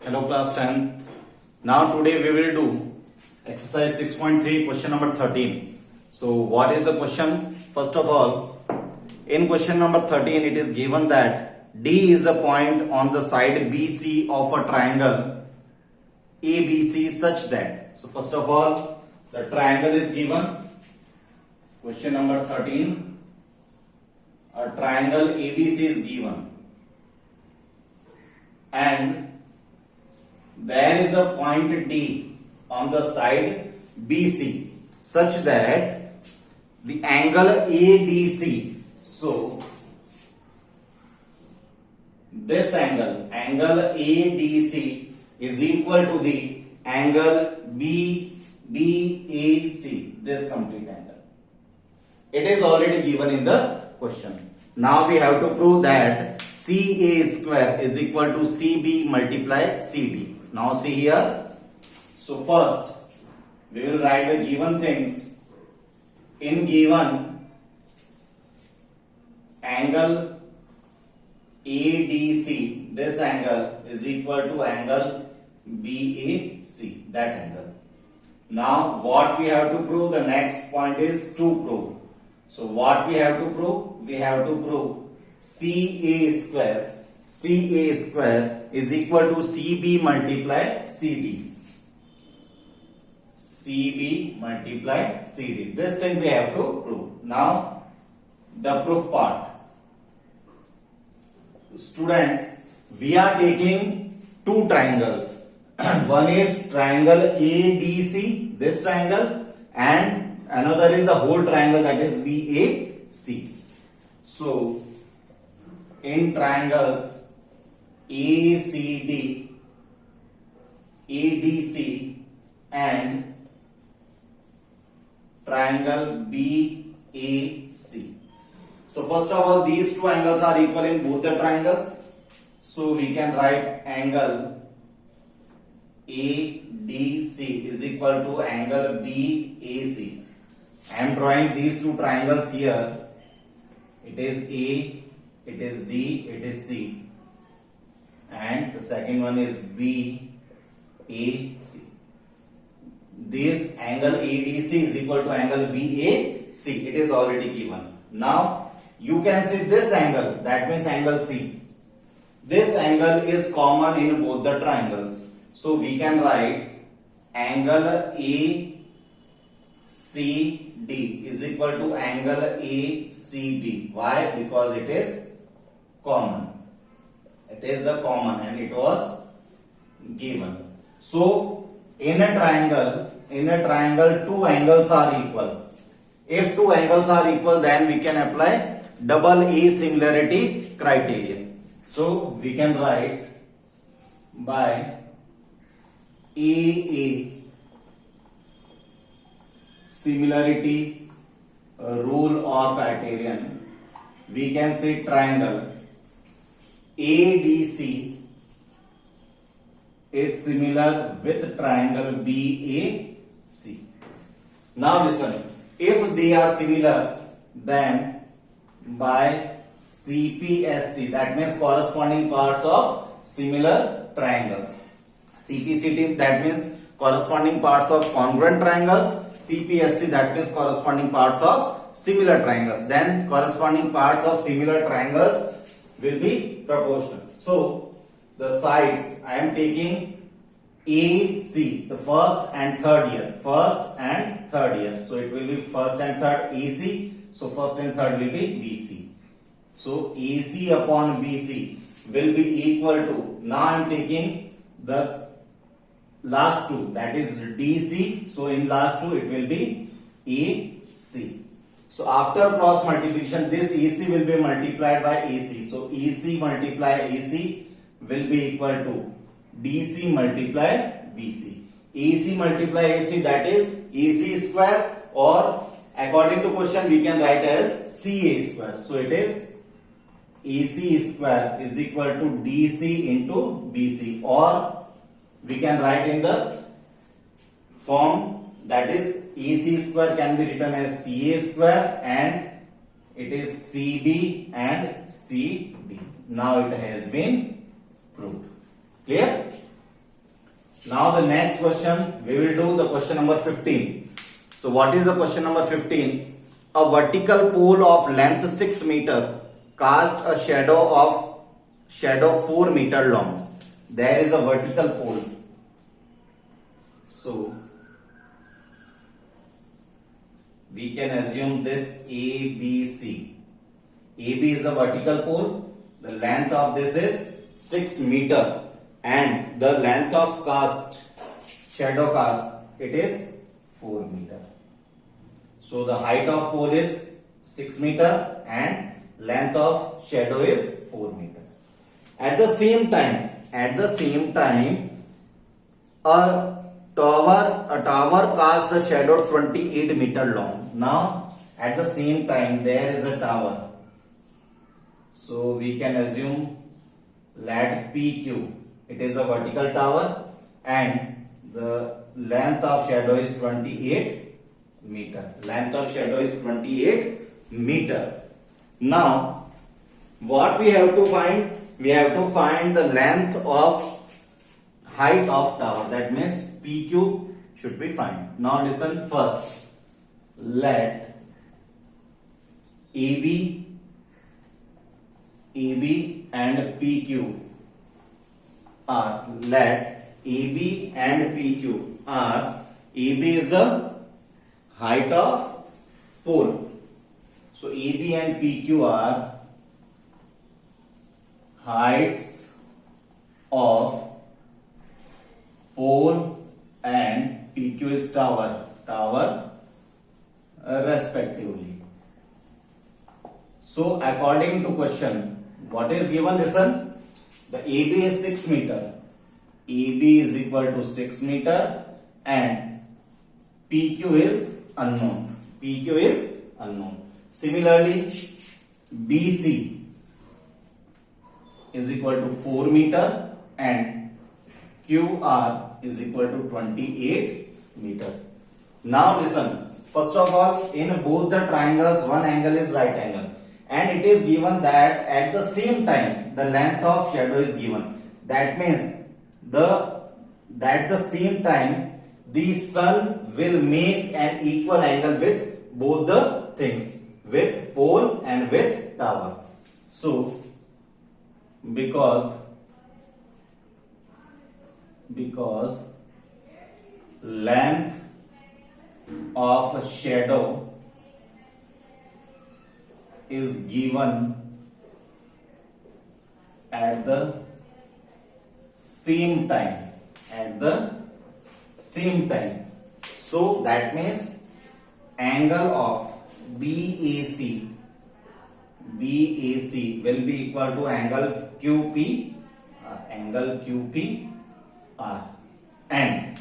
Hello class 10. Now today we will do exercise 6.3 question number 13. So what is the question? First of all, in question number 13 it is given that D is the point on the side BC of a triangle ABC such that. So first of all, the triangle is given. Question number 13. A triangle ABC is given. And there is a point D on the side BC such that the angle ADC. So this angle ADC is equal to the angle BDAC, this complete angle. It is already given in the question. Now we have to prove that CA square is equal to CB multiply CD. Now see here. So first we will write the given things. In given angle ADC, this angle is equal to angle BAC, that angle. Now what we have to prove? The next point is to prove. So what we have to prove? We have to prove CA square is equal to CB multiply CD. CB multiply CD. This thing we have to prove. Now the proof part. Students, we are taking two triangles. One is triangle ADC, this triangle, and another is the whole triangle, that is BAC. So in triangles ACD, ADC and triangle BAC. So first of all, these two angles are equal in both the triangles. So we can write angle ADC is equal to angle BAC. I am drawing these two triangles here. It is A, it is D, it is C, and the second one is BAC. This angle ADC is equal to angle BAC. It is already given. Now you can see this angle, that means angle C. This angle is common in both the triangles. So we can write angle ACD is equal to angle ACB. Why? Because it is common. It is the common and it was given. So in a triangle two angles are equal. If two angles are equal, then we can apply double asimilarity criterion. So we can write by AA similarity rule or criterion, we can say triangle ADC is similar with triangle BAC. Now listen, if they are similar, then by CPST, that means corresponding parts of similar triangles. CPCT, that means corresponding parts of congruent triangles. CPST, that means corresponding parts of similar triangles. Then corresponding parts of similar triangles will be proportional. So the sides I am taking AC, the first and third here. So it will be first and third AC. So first and third will be BC. So AC upon BC will be equal to, now I am taking the last two, that is DC. So in last two it will be AC. So after cross multiplication, this AC will be multiplied by AC. So AC multiply AC will be equal to DC multiply BC. AC multiply AC, that is AC square, or according to question we can write as CA square. So it is AC square is equal to DC into BC, or we can write in the form, that is AC square can be written as CA square and it is CB and CD. Now it has been proved. Clear? Now the next question, we will do the question number 15. So what is the question number 15? A vertical pole of length 6 meter cast a shadow 4 meter long. There is a vertical pole. So we can assume this ABC. AB is the vertical pole. The length of this is 6 meter and the length of shadow cast, it is 4 meter. So the height of pole is 6 meter and length of shadow is 4 meter. At the same time, a tower cast a shadow 28 meter long. Now at the same time there is a tower. So we can assume let PQ. It is a vertical tower and the length of shadow is 28 meter. Length of shadow is 28 meter. Now what we have to find? We have to find the length of height of tower. That means PQ should be found. Now listen first. Let AB and PQ are, let AB and PQ are, AB is the height of pole. So AB and PQ are heights of pole and PQ is tower respectively. So according to question, what is given? Listen, the AB is 6 meter. AB is equal to 6 meter and PQ is unknown. PQ is unknown. Similarly, BC is equal to 4 meter and QR is equal to 28 meter. Now listen, first of all, in both the triangles, one angle is right angle. And it is given that at the same time the length of shadow is given. That means at the same time the sun will make an equal angle with both the things, with pole and with tower. So because length of a shadow is given at the same time, so that means angle of BAC will be equal to angle QPR, and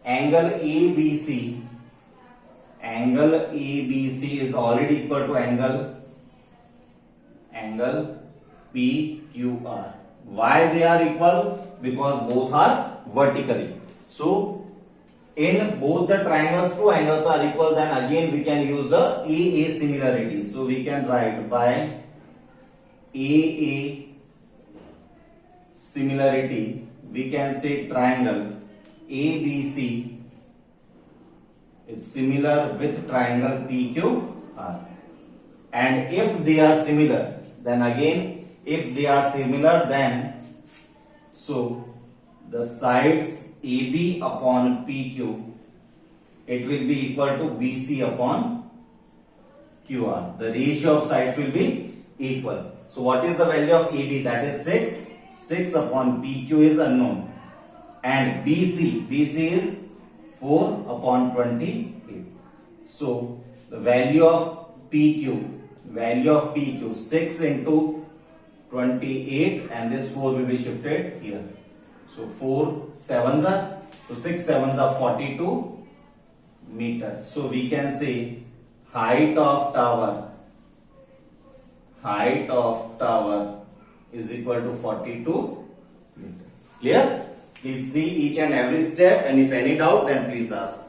angle ABC is already equal to angle PQR. Why they are equal? Because both are vertically. So in both the triangles, two angles are equal, then again we can use the AA similarity. So we can write by AA similarity, we can say triangle ABC is similar with triangle PQR. And if they are similar, then so the sides AB upon PQ, it will be equal to BC upon QR. The ratio of sides will be equal. So what is the value of AB? That is 6. 6 upon PQ is unknown. And BC is 4 upon 28. So the value of PQ, 6 into 28, and this 4 will be shifted here. So 6 sevens are 42 meter. So we can say height of tower is equal to 42 meter. Clear? Please see each and every step, and if any doubt, then please ask.